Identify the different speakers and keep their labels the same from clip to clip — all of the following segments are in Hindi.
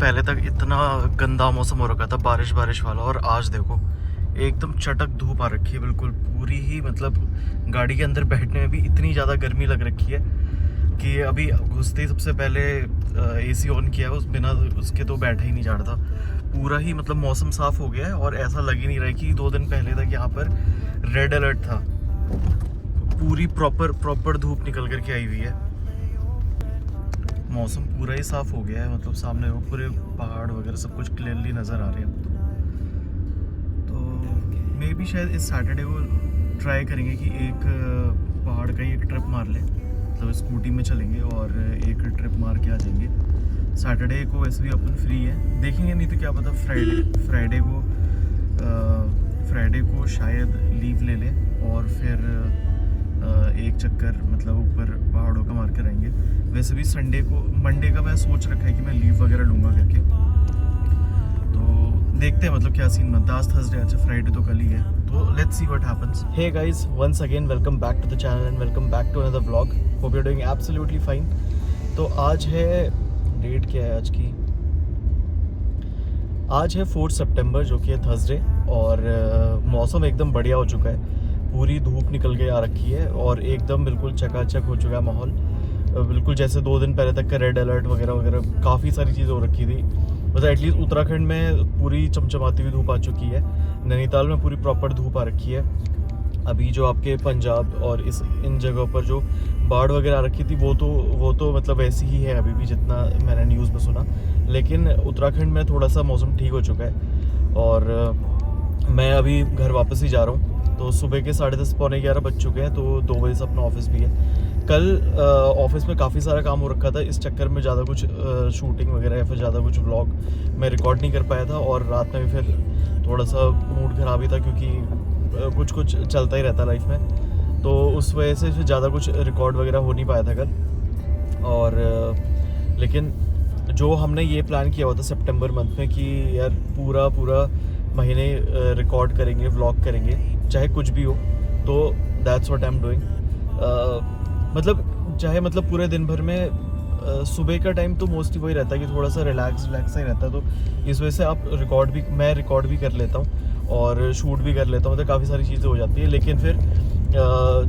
Speaker 1: पहले तक इतना गंदा मौसम हो रखा था, बारिश बारिश वाला, और आज देखो एकदम चटक धूप आ रखी है बिल्कुल पूरी ही। मतलब गाड़ी के अंदर बैठने में भी इतनी ज़्यादा गर्मी लग रखी है कि अभी घुसते ही सबसे पहले एसी ऑन किया है, उस बिना उसके तो बैठा ही नहीं जा रहा था। पूरा ही मतलब मौसम साफ़ हो गया है और ऐसा लग ही नहीं रहा है कि 2 दिन पहले तक यहाँ पर रेड अलर्ट था। पूरी प्रॉपर धूप निकल करके आई हुई है। मौसम पूरा ही साफ़ हो गया है, मतलब सामने वो पूरे पहाड़ वगैरह सब कुछ क्लियरली नज़र आ रहे हैं। तो मे बी शायद इस सैटरडे को ट्राई करेंगे कि एक पहाड़ का ही एक ट्रिप मार लें, मतलब स्कूटी में चलेंगे और एक ट्रिप मार के आ जाएंगे। सैटरडे को वैसे भी अपन फ्री है, देखेंगे, नहीं तो क्या पता फ्राइडे को शायद लीव ले लें और फिर एक चक्कर मतलब ऊपर पहाड़ों का मार कर आएंगे। वैसे भी मंडे का मैं सोच रखा है कि मैं लीव वगैरह लूँगा करके, तो देखते हैं मतलब क्या सीन बनता है। आज थर्सडे, अच्छा फ्राइडे तो कल ही है, तो let's see what happens. Hey guys, once again welcome back to the channel and welcome back to another vlog. Hope you are doing absolutely fine. तो आज है, डेट क्या है आज की? आज है 4 सितंबर जो कि है थर्सडे, और मौसम एकदम बढ़िया हो चुका है। पूरी धूप निकल के आ रखी है और एकदम बिल्कुल चकाचक हो चुका है माहौल, बिल्कुल जैसे 2 दिन पहले तक का रेड अलर्ट वगैरह वगैरह काफ़ी सारी चीज़ें हो रखी थी। मतलब एटलीस्ट उत्तराखंड में पूरी चमचमाती हुई धूप आ चुकी है, नैनीताल में पूरी प्रॉपर धूप आ रखी है। अभी जो आपके पंजाब और इन जगहों पर जो बाढ़ वगैरह आ रखी थी वो तो मतलब वैसी ही है अभी भी, जितना मैंने न्यूज़ में सुना। लेकिन उत्तराखंड में थोड़ा सा मौसम ठीक हो चुका है और मैं अभी घर वापस ही जा रहा हूँ। तो सुबह के 10:30 पौने 11 बज चुके हैं, तो 2 बजे से अपना ऑफिस भी है। कल ऑफिस में काफ़ी सारा काम हो रखा था, इस चक्कर में ज़्यादा कुछ शूटिंग वगैरह या फिर ज़्यादा कुछ व्लॉग मैं रिकॉर्ड नहीं कर पाया था। और रात में भी फिर थोड़ा सा मूड ख़राब ही था, क्योंकि कुछ चलता ही रहता है लाइफ में, तो उस वजह से फिर ज़्यादा कुछ रिकॉर्ड वगैरह हो नहीं पाया था कल। और लेकिन जो हमने ये प्लान किया हुआ था सितंबर मंथ में कि यार पूरा महीने रिकॉर्ड करेंगे, व्लॉग करेंगे, चाहे कुछ भी हो, तो that's what I am doing. मतलब चाहे मतलब पूरे दिन भर में सुबह का टाइम तो मोस्टली वही रहता है कि थोड़ा सा रिलैक्स ही रहता है, तो इस वजह से मैं रिकॉर्ड भी कर लेता हूँ और शूट भी कर लेता हूँ, मतलब काफ़ी सारी चीज़ें हो जाती है। लेकिन फिर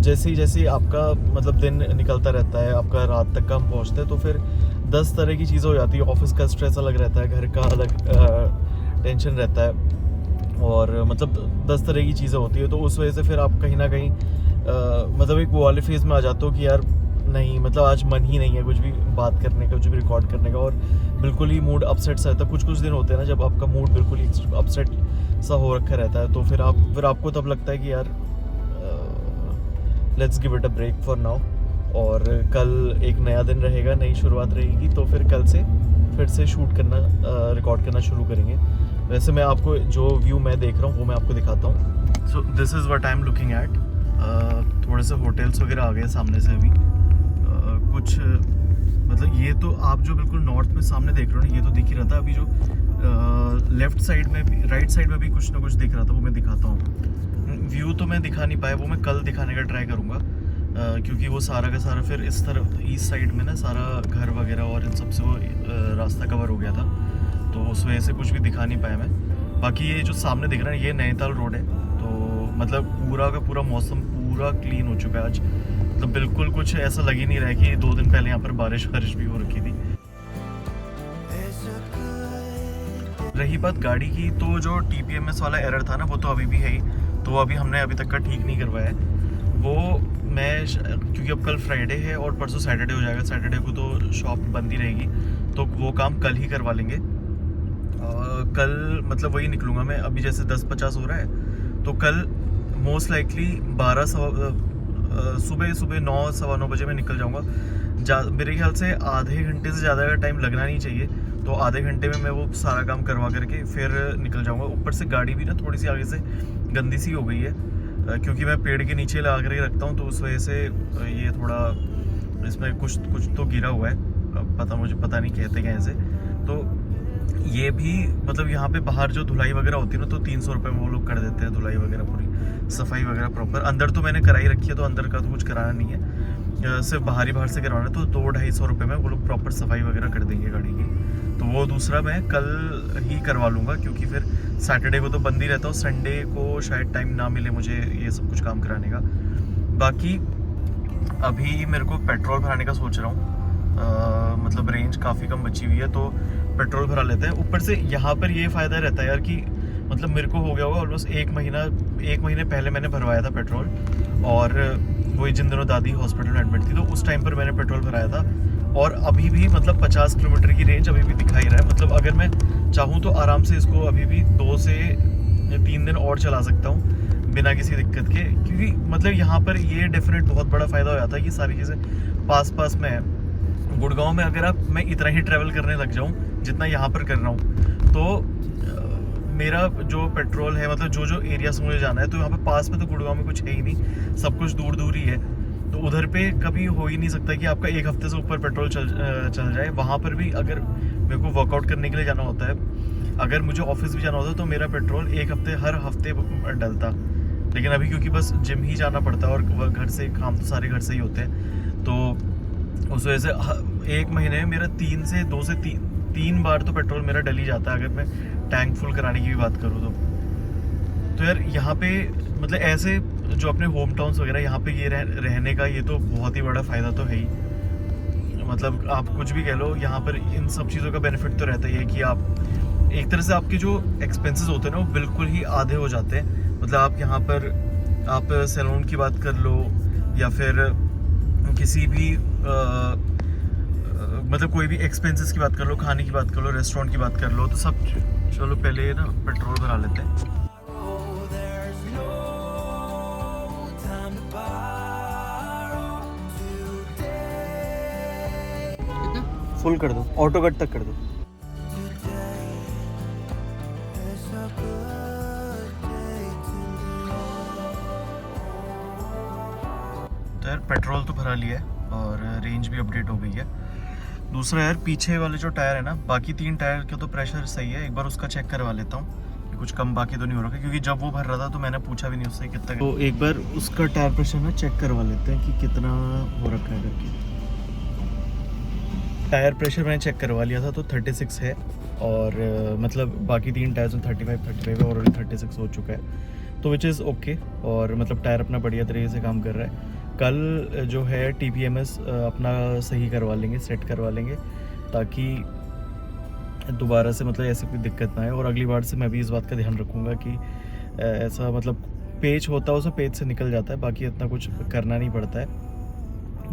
Speaker 1: जैसे आपका मतलब दिन निकलता रहता है, आपका रात तक का हम पहुँचते हैं, तो फिर 10 तरह की चीज़ें हो जाती है। ऑफिस का स्ट्रेस अलग रहता है, घर का अलग टेंशन रहता है, और मतलब 10 तरह की चीज़ें होती है। तो उस वजह से फिर आप कहीं ना कहीं मतलब एक वो वाले फेज़ में आ जाते हो कि यार नहीं, मतलब आज मन ही नहीं है कुछ भी बात करने का, कुछ भी रिकॉर्ड करने का, और बिल्कुल ही मूड अपसेट सा रहता है। कुछ दिन होते हैं ना जब आपका मूड बिल्कुल ही अपसेट सा हो रखा रहता है, तो फिर आपको तब लगता है कि यार let's give it a break for now. और कल एक नया दिन रहेगा, नई शुरुआत रहेगी, तो फिर कल से फिर से शूट करना, रिकॉर्ड करना शुरू करेंगे। वैसे मैं आपको जो व्यू मैं देख रहा हूँ वो मैं आपको दिखाता हूँ। So this is what I am looking at. थोड़े से होटल्स वगैरह आ गए सामने से अभी। कुछ मतलब ये तो आप जो बिल्कुल नॉर्थ में सामने देख रहे हो ना, ये तो दिख ही रहा था। अभी जो लेफ्ट साइड में भी, राइट साइड में भी कुछ ना कुछ दिख रहा था, वो मैं दिखाता हूँ। व्यू तो मैं दिखा नहीं पाया, वो मैं कल दिखाने का ट्राई करूँगा, क्योंकि वो सारा का सारा फिर इस तरफ ईस्ट साइड में ना सारा घर वगैरह और इन सब से वो रास्ता कवर हो गया था, तो उस वजह से कुछ भी दिखा नहीं पाया मैं। बाकी ये जो सामने दिख रहा है ये नैनीताल रोड है, तो मतलब पूरा का पूरा मौसम पूरा क्लीन हो चुका है आज। मतलब बिल्कुल कुछ ऐसा लग ही नहीं रहा है कि 2 दिन पहले यहाँ पर बारिश भी हो रखी थी। रही बात गाड़ी की, तो जो TPMS वाला एरर था ना, वो तो अभी भी है ही, तो अभी हमने अभी तक का ठीक नहीं करवाया है वो। मैं क्योंकि अब कल फ्राइडे है और परसों सैटरडे हो जाएगा, सैटरडे को तो शॉप बंद ही रहेगी, तो वो काम कल ही करवा लेंगे। कल मतलब वही निकलूँगा मैं, अभी जैसे 10:50 हो रहा है, तो कल मोस्ट लाइकली सुबह 9 सवा 9 बजे मैं निकल जाऊँगा। मेरे ख्याल से आधे घंटे से ज़्यादा का टाइम लगना नहीं चाहिए, तो आधे घंटे में मैं वो सारा काम करवा करके फिर निकल जाऊँगा। ऊपर से गाड़ी भी ना थोड़ी सी आगे से गंदी सी हो गई है, क्योंकि मैं पेड़ के नीचे लगा करके रखता हूँ, तो उस वजह से ये थोड़ा इसमें कुछ तो गिरा हुआ है, मुझे पता नहीं कहते क्या ऐसे। तो ये भी मतलब यहाँ पे बाहर जो धुलाई वगैरह होती है ना, तो 300 रुपये में वो लोग कर देते हैं धुलाई वगैरह, पूरी सफाई वगैरह प्रॉपर। अंदर तो मैंने कराई रखी है, तो अंदर का तो कुछ कराना नहीं है, सिर्फ बाहर से करवाना है। तो 200-250 रुपये में वो लोग प्रॉपर सफाई वगैरह कर देंगे गाड़ी की। तो वो दूसरा मैं कल ही करवा लूँगा, क्योंकि फिर सैटरडे को तो बंद ही रहता हूँ, संडे को शायद टाइम ना मिले मुझे ये सब कुछ काम कराने का। बाकी अभी मेरे को पेट्रोल भराने का सोच रहा हूँ, मतलब रेंज काफ़ी कम बची हुई है, तो पेट्रोल भरा लेते हैं। ऊपर से यहाँ पर ये फ़ायदा रहता है यार कि मतलब मेरे को हो गया होगा ऑलमोस्ट 1 महीने पहले मैंने भरवाया था पेट्रोल, और वही जिन दिनों दादी हॉस्पिटल में एडमिट थी, तो उस टाइम पर मैंने पेट्रोल भराया था। और अभी भी मतलब 50 किलोमीटर की रेंज अभी भी दिखा ही रहा है। मतलब अगर मैं चाहूँ तो आराम से इसको अभी भी 2 से 3 दिन और चला सकता हूँ बिना किसी दिक्कत के, क्योंकि मतलब यहाँ पर ये डेफिनेट बहुत बड़ा फ़ायदा हो जाता है कि सारी चीज़ें पास में है। गुड़गांव में अगर मैं इतना ही ट्रैवल करने लग जाऊँ जितना यहाँ पर कर रहा हूँ, तो मेरा जो पेट्रोल है, मतलब जो एरिया से मुझे जाना है, तो यहाँ पे पास में तो गुड़गांव में कुछ है ही नहीं, सब कुछ दूर ही है। तो उधर पे कभी हो ही नहीं सकता कि आपका 1 हफ्ते से ऊपर पेट्रोल चल जाए। वहाँ पर भी अगर मेरे को वर्कआउट करने के लिए जाना होता है, अगर मुझे ऑफिस भी जाना होता है, तो मेरा पेट्रोल हर हफ्ते डलता। लेकिन अभी क्योंकि बस जिम ही जाना पड़ता है और घर से काम तो सारे घर से ही होते हैं, तो उस वजह से 1 महीने में मेरा 2 से 3 बार तो पेट्रोल मेरा डल ही जाता है, अगर मैं टैंक फुल कराने की भी बात करूँ तो यार यहाँ पे मतलब ऐसे जो अपने होम टाउन्स वगैरह, यहाँ पे ये रहने का ये तो बहुत ही बड़ा फ़ायदा तो है ही। मतलब आप कुछ भी कह लो, यहाँ पर इन सब चीज़ों का बेनिफिट तो रहता ही है कि आप एक तरह से आपके जो एक्सपेंसेस होते हैं ना, वो बिल्कुल ही आधे हो जाते हैं। मतलब आप यहाँ पर आप सैलून की बात कर लो, या फिर किसी भी मतलब कोई भी एक्सपेंसेस की बात कर लो, खाने की बात कर लो, रेस्टोरेंट की बात कर लो, तो सब। चलो पहले ना पेट्रोल भरा लेते हैं। फुल कर दो, ऑटो कट तक कर दो। तो यार पेट्रोल तो भरा लिया है और रेंज भी अपडेट हो गई है। दूसरा यार पीछे वाले जो टायर है ना, बाकी 3 टायर के तो प्रेशर सही है, एक बार उसका चेक करवा लेता हूँ कि कुछ कम बाकी तो नहीं हो रहा है, क्योंकि जब वो भर रहा था तो मैंने पूछा भी नहीं उससे कितना। तो एक बार उसका टायर प्रेशर ना चेक करवा लेते हैं कि कितना हो रखा है करके। टायर प्रेशर मैंने चेक करवा लिया था, तो 36 है, और मतलब बाकी 3 टायर्स में 35 और 36 हो चुका है, तो विच इज़ ओके। और मतलब टायर अपना बढ़िया तरीके से काम कर रहा है। कल जो है TPMS अपना सही करवा लेंगे, सेट करवा लेंगे, ताकि दोबारा से मतलब ऐसी कोई दिक्कत ना आए। और अगली बार से मैं भी इस बात का ध्यान रखूँगा कि ऐसा मतलब पेच होता है उसमें पेच से निकल जाता है, बाकी इतना कुछ करना नहीं पड़ता है।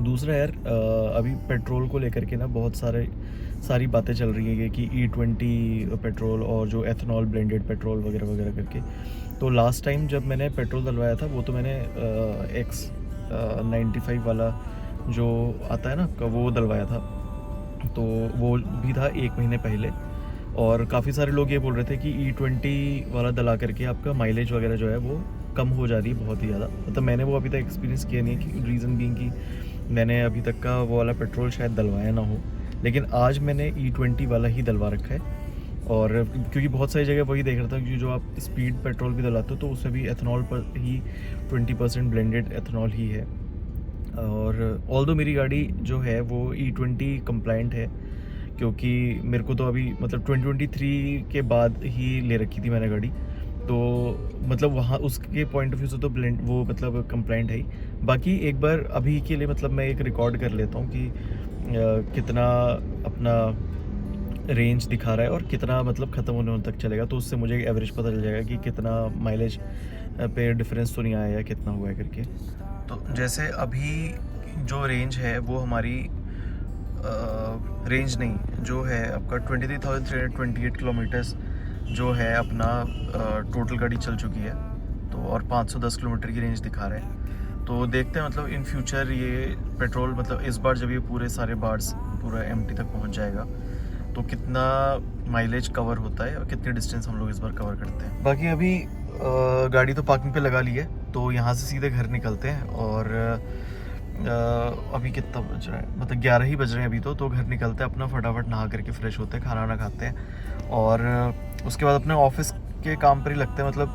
Speaker 1: दूसरा यार अभी पेट्रोल को लेकर के ना बहुत सारी बातें चल रही है कि E20 पेट्रोल और जो एथेनॉल ब्लेंडेड पेट्रोल वगैरह वगैरह करके। तो लास्ट टाइम जब मैंने पेट्रोल डलवाया था, वो तो मैंने X95 वाला जो आता है ना, वो डलवाया था, तो वो भी था 1 महीने पहले। और काफ़ी सारे लोग ये बोल रहे थे कि E20 वाला डला करके आपका माइलेज वगैरह जो है वो कम हो जा रही है बहुत ही ज़्यादा। मतलब मैंने वो अभी तक एक्सपीरियंस किया नहीं है, कि रीज़न बीइंग कि मैंने अभी तक का वो वाला पेट्रोल शायद डलवाया ना हो, लेकिन आज मैंने E20 वाला ही डलवा रखा है। और क्योंकि बहुत सारी जगह वही देख रहा था कि जो आप स्पीड पेट्रोल भी डलाते हो, तो उसमें भी एथेनॉल पर ही 20% ब्लेंडेड एथेनॉल ही है। और ऑल्दो मेरी गाड़ी जो है वो E20 कंप्लाइंट है, क्योंकि मेरे को तो अभी मतलब 2023 के बाद ही ले रखी थी मैंने गाड़ी, तो मतलब वहाँ उसके पॉइंट ऑफ व्यू से तो ब्लेंड वो मतलब कंप्लाइंट है ही। बाकी एक बार अभी के लिए मतलब मैं एक रिकॉर्ड कर लेता हूँ कि कितना अपना रेंज दिखा रहा है और कितना मतलब ख़त्म होने तक चलेगा, तो उससे मुझे एवरेज पता चल जाएगा कि कितना माइलेज पे डिफरेंस तो नहीं आया या कितना हुआ है करके। तो जैसे अभी जो रेंज है वो हमारी रेंज नहीं, जो है आपका 23,328 किलोमीटर्स जो है अपना टोटल गाड़ी चल चुकी है, तो और 510 किलोमीटर की रेंज दिखा रहा है। तो देखते हैं मतलब इन फ्यूचर ये पेट्रोल मतलब इस बार जब ये पूरे सारे बार्स पूरा एम्प्टी तक पहुंच जाएगा, तो कितना माइलेज कवर होता है और कितनी डिस्टेंस हम लोग इस बार कवर करते हैं। बाकी अभी गाड़ी तो पार्किंग पे लगा ली है, तो यहाँ से सीधे घर निकलते हैं। और अभी कितना बज रहा है, मतलब 11 ही बज रहे हैं अभी तो घर निकलते हैं अपना, फटाफट नहा करके फ्रेश होते हैं, खाना वाना खाते हैं और उसके बाद अपने ऑफिस के काम पर ही लगते हैं, मतलब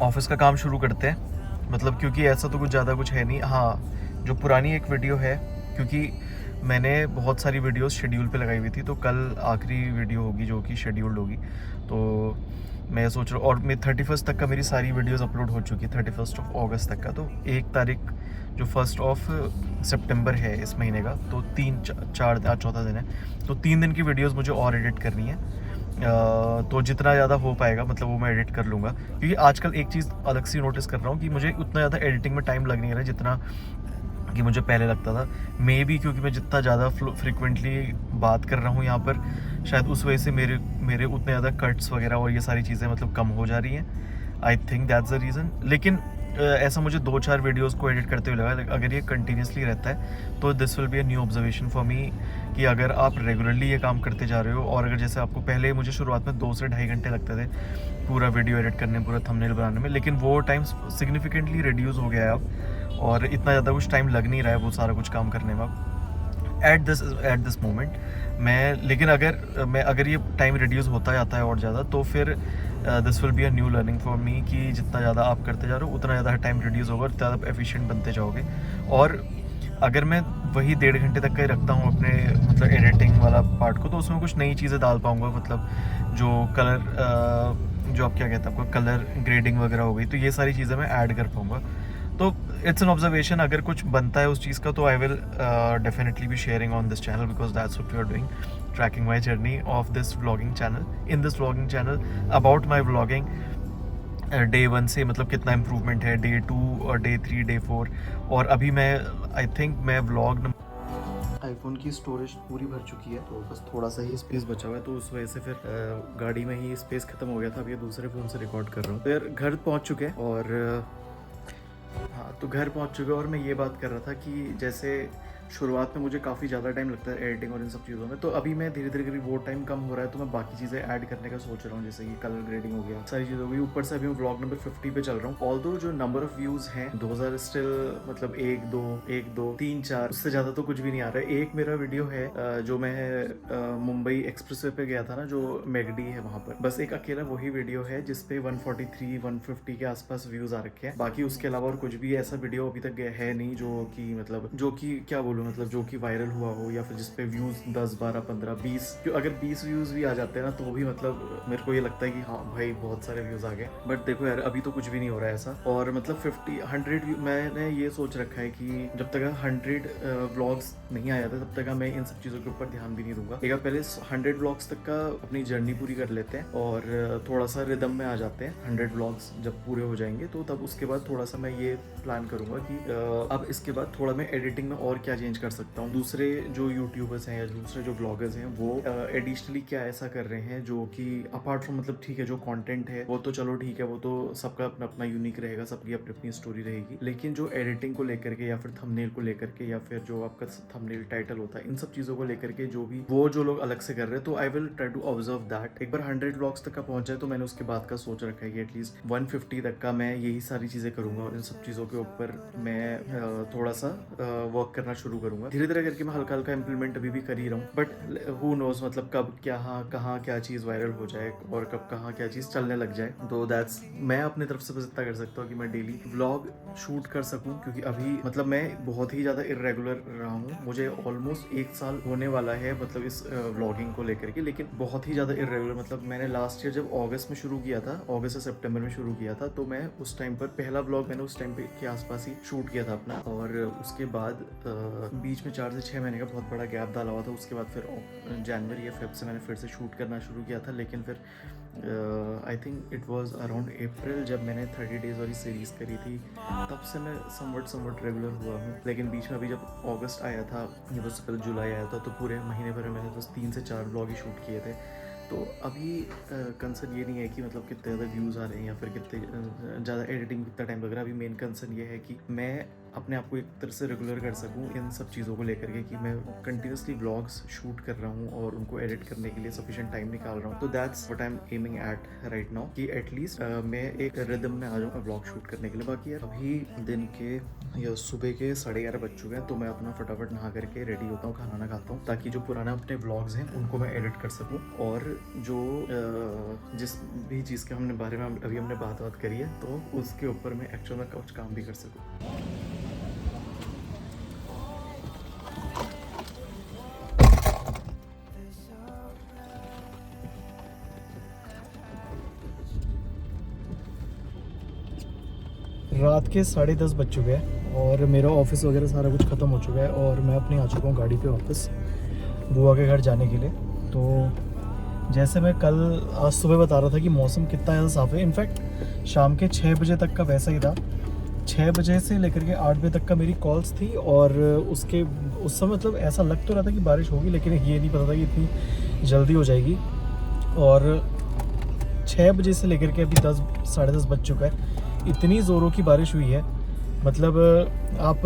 Speaker 1: ऑफिस का काम शुरू करते हैं। मतलब क्योंकि ऐसा तो कुछ ज़्यादा कुछ है नहीं। हाँ, जो पुरानी एक वीडियो है, क्योंकि मैंने बहुत सारी वीडियोस शेड्यूल पे लगाई हुई थी, तो कल आखिरी वीडियो होगी जो कि शेड्यूल्ड होगी। तो मैं सोच रहा हूँ, और मैं 31 तक का मेरी सारी वीडियोस अपलोड हो चुकी है, 31 अगस्त तक का। तो 1 तारीख जो 1 सितंबर है इस महीने का, तो 3-4 आज चौथा दिन है, तो 3 दिन की वीडियोस मुझे और एडिट करनी है। तो जितना ज़्यादा हो पाएगा मतलब वो मैं एडिट कर लूँगा, क्योंकि आजकल एक चीज़ अलग सी नोटिस कर रहा हूँ कि मुझे उतना ज़्यादा एडिटिंग में टाइम लग नहीं रहा है जितना कि मुझे पहले लगता था। मे बी क्योंकि मैं जितना ज़्यादा फ्रिक्वेंटली बात कर रहा हूँ यहाँ पर, शायद उस वजह से मेरे उतने ज़्यादा कट्स वगैरह और ये सारी चीज़ें मतलब कम हो जा रही हैं। I think that's the reason. लेकिन ऐसा मुझे 2-4 वीडियोस को एडिट करते हुए लगा, अगर ये कंटिन्यूसली रहता है तो this will be a new observation for me, कि अगर आप रेगुलरली ये काम करते जा रहे हो, और अगर जैसे आपको पहले मुझे शुरुआत में 2 से ढाई घंटे लगते थे पूरा वीडियो एडिट करने, पूरा थंबनेल बनाने में, लेकिन वो टाइम सिग्निफिकेंटली रिड्यूस हो गया है अब, और इतना ज़्यादा कुछ टाइम लग नहीं रहा है वो सारा कुछ काम करने में अब एट दिस मोमेंट। लेकिन अगर ये टाइम रिड्यूस होता जाता है और ज़्यादा, तो फिर this will be a new learning for me, कि जितना ज़्यादा आप करते जा रहे हो उतना ज़्यादा टाइम रिड्यूस होगा और ज़्यादा एफिशिएंट बनते जाओगे। और अगर मैं वही 1.5 घंटे तक का ही रखता हूँ अपने मतलब एडिटिंग वाला पार्ट को, तो उसमें कुछ नई चीज़ें डाल पाऊँगा, मतलब जो कलर जो आप क्या कहते हैं, आपको कलर ग्रेडिंग वगैरह हो गई, तो ये सारी चीज़ें मैं ऐड कर पाऊँगा। तो इट्स एन ऑब्जर्वेशन, अगर कुछ बनता है उस चीज़ का तो I will definitely be sharing on this channel, because that's what we are doing, tracking my journey of this vlogging channel, in this vlogging channel about my vlogging day 1 से, मतलब कितना इम्प्रूवमेंट है डे 2 और डे 3 डे 4। और अभी मैं आई थिंक मैं व्लॉग आईफोन की स्टोरेज पूरी भर चुकी है, तो बस थोड़ा सा ही स्पेस बचा हुआ है, तो उस वजह से फिर गाड़ी में ही स्पेस खत्म हो गया था। अब ये दूसरे फ़ोन से रिकॉर्ड कर रहा हूँ। फिर घर पहुँच चुके हैं, और हाँ, तो घर पहुँच चुके और मैं ये बात कर रहा था कि जैसे शुरुआत में मुझे काफ़ी ज़्यादा टाइम लगता है एडिटिंग और इन सब चीज़ों में, तो अभी मैं धीरे धीरे वो टाइम कम हो रहा है, तो मैं बाकी चीज़ें ऐड करने का सोच रहा हूँ, जैसे कि कलर ग्रेडिंग हो गया, सारी चीज़ हो गई। ऊपर से अभी मैं व्लॉग नंबर 50 पे चल रहा हूँ। ऑल्दो जो नंबर ऑफ व्यूज़ हैं 2000 स्टिल, मतलब 1 2 3 4, उससे ज़्यादा तो कुछ भी नहीं आ रहा है। एक मेरा वीडियो है जो मैं मुंबई एक्सप्रेसवे पे गया था ना, जो मैगडी है वहाँ पर, बस एक अकेला वही वीडियो है जिसपे 143-150 के आसपास व्यूज़ आ रखे हैं। बाकी उसके अलावा और कुछ भी ऐसा वीडियो अभी तक है नहीं जो कि मतलब जो कि क्या बोलूँ, मतलब जो कि वायरल हुआ हो, या फिर जिसपे व्यूज़ 10 12 15 20, अगर 20 व्यूज़ भी आ जाते हैं ना, तो भी मतलब मेरे को ये लगता है कि हाँ भाई बहुत सारे व्यूज़ आ गए। बट देखो यार, अभी तो कुछ भी नहीं हो रहा है ऐसा। और मतलब 50-100 मैंने ये सोच रखा है कि जब तक 100 व्लॉग्स नहीं आ जाते तब तक मैं इन सब चीज़ों के ऊपर ध्यान भी नहीं दूंगा। एक पहले 100 व्लॉग्स तक का अपनी जर्नी पूरी कर लेते हैं, और थोड़ा सा रिदम में आ जाते हैं। 100 व्लॉग्स जब पूरे हो जाएंगे तो तब उसके बाद थोड़ा सा मैं ये प्लान करूंगा कि अब इसके बाद थोड़ा मैं एडिटिंग में और क्या चेंज कर सकता हूँ। दूसरे जो यूट्यूबर्स हैं या दूसरे जो ब्लॉगर्स हैं वो एडिशनली क्या ऐसा कर रहे हैं जो कि अपार्ट फ्रॉम, मतलब ठीक है जो कंटेंट है वो तो चलो ठीक है, वो तो सबका अपना अपना यूनिक रहेगा, सबकी अपनी अपनी स्टोरी रहेगी, लेकिन जो एडिटिंग को लेकर के या फिर थंबनेल को लेकर के या फिर जो आपका थंबनेल टाइटल होता है, इन सब चीज़ों को लेकर के जो भी वो जो लोग अलग से कर रहे हैं, तो I will try to observe that. एक बार 100 व्लॉग्स तक का पहुंच जाए तो मैंने उसके बाद का सोच रखा है कि एटलीस्ट 150 तक का मैं यही सारी चीज़ें करूंगा, और इन सब चीज़ों के ऊपर मैं थोड़ा सा वर्क करना शुरू करूंगा। धीरे धीरे करके मैं हल्का हल्का इम्प्लीमेंट अभी भी कर ही रहा हूँ, बट हु नोज, मतलब कब कहाँ क्या चीज़ वायरल हो जाए और कब कहाँ क्या चीज़ चलने लग जाए। तो दैट्स, मैं अपनी तरफ से बस इतना कर सकता हूँ कि मैं डेली व्लॉग शूट कर सकूँ, क्योंकि अभी मतलब मैं बहुत ही ज़्यादा इरेगुलर रहा हूँ। मुझे ऑलमोस्ट 1 साल होने वाला है मतलब इस व्लॉगिंग को लेकर के, लेकिन बहुत ही ज़्यादा इरेगुलर। मतलब मैंने लास्ट ईयर जब अगस्त में शुरू किया था, अगस्त से सितंबर में शुरू किया था, तो मैं उस टाइम पर पहला व्लॉग मैंने उस टाइम पे के आसपास ही शूट किया था अपना, और उसके बाद बीच में 4 से 6 महीने का बहुत बड़ा गैप डाला हुआ था। उसके बाद फिर जनवरी या फेब से मैंने फिर से शूट करना शुरू किया था, लेकिन फिर I think it was around April जब मैंने 30 डेज वाली सीरीज़ करी थी, तब से मैं समवट रेगुलर हुआ हूँ। लेकिन बीच में अभी जब अगस्त आया था, ये उससे पहले जुलाई आया था, तो पूरे महीने भर में मैंने बस 3 से 4 व्लॉग ही शूट किए थे। तो अभी कंसर्न ये नहीं है कि मतलब कितने ज़्यादा व्यूज़ आ रहे हैं या फिर कितने ज़्यादा एडिटिंग कितना टाइम लग रहा है। अभी मेन कंसर्न ये है कि मैं अपने आप को एक तरह से रेगुलर कर सकूं इन सब चीज़ों को लेकर के कि मैं कंटिन्यूसली व्लॉग्स शूट कर रहा हूं और उनको एडिट करने के लिए सफिशिएंट टाइम निकाल रहा हूं। तो that's what I am aiming at right now कि एटलीस्ट मैं एक रिदम में आ जाऊँ व्लॉग शूट करने के लिए। बाकी यार अभी दिन के या सुबह के 11:30 बज चुके हैं, तो मैं अपना फटाफट नहा करके रेडी होता हूँ, खाना ना खाता हूँ, ताकि जो पुराना अपने व्लॉग्स हैं उनको मैं एडिट कर सकूँ और जो जिस भी चीज़ के बारे में अभी हमने बात करी है तो उसके ऊपर मैं एक्चुअल में कुछ काम भी कर सकूँ। रात के 10:30 बज चुके हैं और मेरा ऑफिस वगैरह सारा कुछ ख़त्म हो चुका है और मैं अपने आ चुका हूँ गाड़ी पे वापस बुआ के घर जाने के लिए। तो जैसे मैं कल आज सुबह बता रहा था कि मौसम कितना ज़्यादा साफ़ है, इनफैक्ट शाम के 6 बजे तक का वैसा ही था। 6 बजे से लेकर के 8 बजे तक का मेरी कॉल्स थी और उस समय मतलब ऐसा लग तो रहा था कि बारिश होगी, लेकिन ये नहीं पता था कि इतनी जल्दी हो जाएगी। और 6 बजे से लेकर के अभी 10 साढ़े 10 बज चुका है, इतनी ज़ोरों की बारिश हुई है। मतलब आप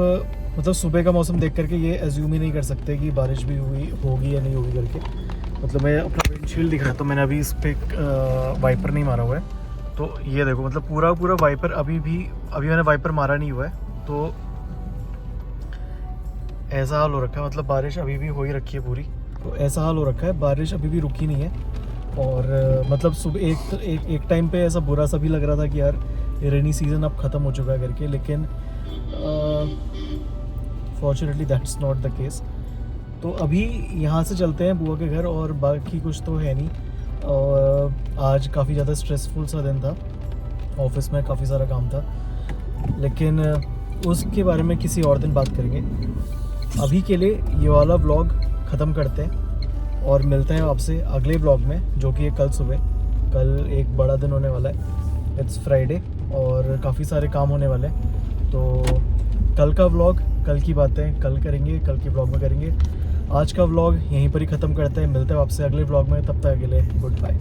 Speaker 1: मतलब सुबह का मौसम देख करके ये एज्यूम ही नहीं कर सकते कि बारिश भी होगी या नहीं होगी करके। मतलब मैं अपना विंडशील्ड दिख रहा है तो मैंने अभी इस पर वाइपर नहीं मारा हुआ है, तो ये देखो मतलब पूरा वाइपर अभी मैंने वाइपर मारा नहीं हुआ है, तो ऐसा हाल हो रखा है। मतलब बारिश अभी भी हो ही रखी है पूरी, तो ऐसा हाल हो रखा है, बारिश अभी भी रुकी नहीं है। और मतलब सुबह एक टाइम पे ऐसा बुरा सा भी लग रहा था कि यार रेनी सीज़न अब ख़त्म हो चुका है करके, लेकिन fortunately that's not the case. तो अभी यहाँ से चलते हैं बुआ के घर और बाकी कुछ तो है नहीं। और आज काफ़ी ज़्यादा स्ट्रेसफुल सा दिन था, ऑफिस में काफ़ी सारा काम था, लेकिन उसके बारे में किसी और दिन बात करेंगे। अभी के लिए ये वाला व्लॉग ख़त्म करते हैं और मिलते हैं आपसे अगले व्लॉग में, जो कि कल सुबह। कल एक बड़ा दिन होने वाला है, इट्स फ्राइडे और काफ़ी सारे काम होने वाले हैं। तो कल का व्लॉग, कल की बातें कल करेंगे, कल के व्लॉग में करेंगे। आज का व्लॉग यहीं पर ही ख़त्म करते हैं, मिलते हैं आपसे अगले व्लॉग में, तब तक के लिए गुड बाय।